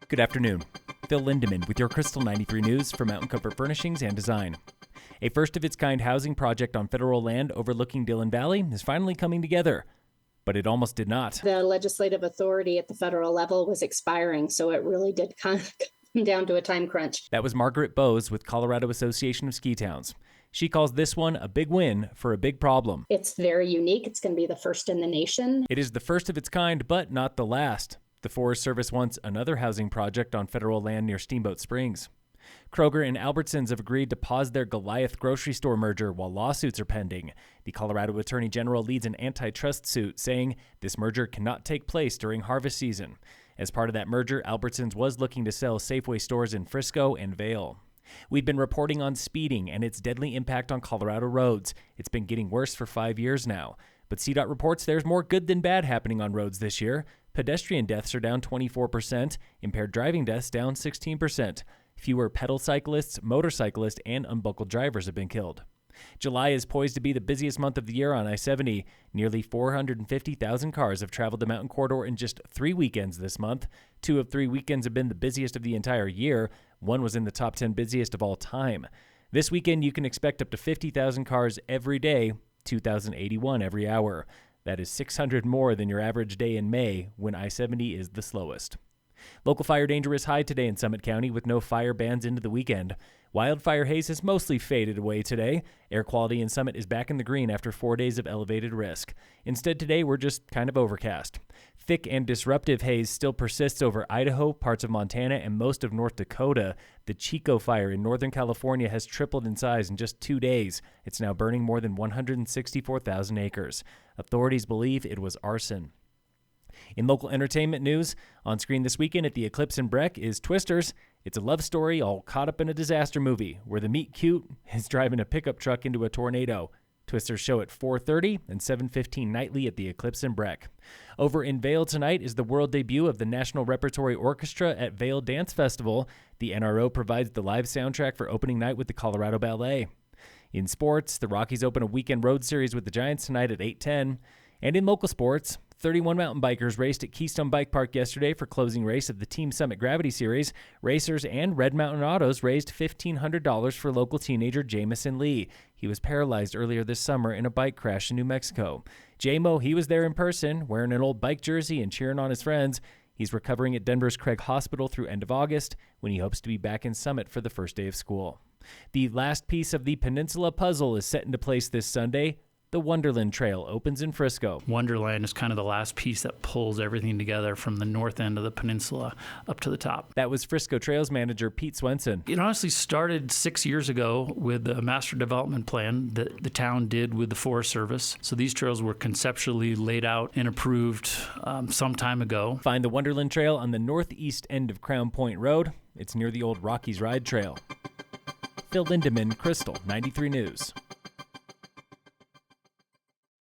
Good afternoon. Phil Lindemann with your Krystal 93 News for Mountain Comfort Furnishings and Design. A first-of-its-kind housing project on federal land overlooking Dillon Valley is finally coming together, but it almost did not. The legislative authority at the federal level was expiring, so it really did come down to a time crunch. That was Margaret Bowes with Colorado Association of Ski Towns. She calls this one a big win for a big problem. It's very unique. It's going to be the first in the nation. It is the first of its kind, but not the last. The Forest Service wants another housing project on federal land near Steamboat Springs. Kroger and Albertsons have agreed to pause their Goliath grocery store merger while lawsuits are pending. The Colorado Attorney General leads an antitrust suit saying this merger cannot take place during harvest season. As part of that merger, Albertsons was looking to sell Safeway stores in Frisco and Vail. We've been reporting on speeding and its deadly impact on Colorado roads. It's been getting worse for 5 years now. But CDOT reports there's more good than bad happening on roads this year. Pedestrian deaths are down 24%, impaired driving deaths down 16%. Fewer pedal cyclists, motorcyclists, and unbuckled drivers have been killed. July is poised to be the busiest month of the year on I-70. Nearly 450,000 cars have traveled the Mountain Corridor in just 3 weekends this month. 2 of 3 weekends have been the busiest of the entire year. One was in the top 10 busiest of all time. This weekend, you can expect up to 50,000 cars every day, 2,081 every hour. That is 600 more than your average day in May, when I-70 is the slowest. Local fire danger is high today in Summit County with no fire bans into the weekend. Wildfire haze has mostly faded away today. Air quality in Summit is back in the green after 4 days of elevated risk. Instead today, we're just kind of overcast. Thick and disruptive haze still persists over Idaho, parts of Montana, and most of North Dakota. The Chico fire in Northern California has tripled in size in just 2 days. It's now burning more than 164,000 acres. Authorities believe it was arson. In local entertainment news, on screen this weekend at the Eclipse in Breck is Twisters. It's a love story all caught up in a disaster movie where the meet cute is driving a pickup truck into a tornado. Twisters show at 4:30 and 7:15 nightly at the Eclipse in Breck. Over in Vail tonight is the world debut of the National Repertory Orchestra at Vail Dance Festival. The NRO provides the live soundtrack for opening night with the Colorado Ballet. In sports, the Rockies open a weekend road series with the Giants tonight at 8:10. And in local sports, 31 mountain bikers raced at Keystone Bike Park yesterday for closing race of the Team Summit Gravity Series. Racers and Red Mountain Autos raised $1,500 for local teenager Jamison Lee. He was paralyzed earlier this summer in a bike crash in New Mexico. J-Mo, he was there in person, wearing an old bike jersey and cheering on his friends. He's recovering at Denver's Craig Hospital through end of August, when he hopes to be back in Summit for the first day of school. The last piece of the Peninsula puzzle is set into place this Sunday. The Wonderland Trail opens in Frisco. Wonderland is kind of the last piece that pulls everything together from the north end of the peninsula up to the top. That was Frisco Trails manager Pete Swenson. It honestly started 6 years ago with the master development plan that the town did with the Forest Service. So these trails were conceptually laid out and approved some time ago. Find the Wonderland Trail on the northeast end of Crown Point Road. It's near the old Rockies Ride Trail. Phil Lindemann, Krystal 93 News.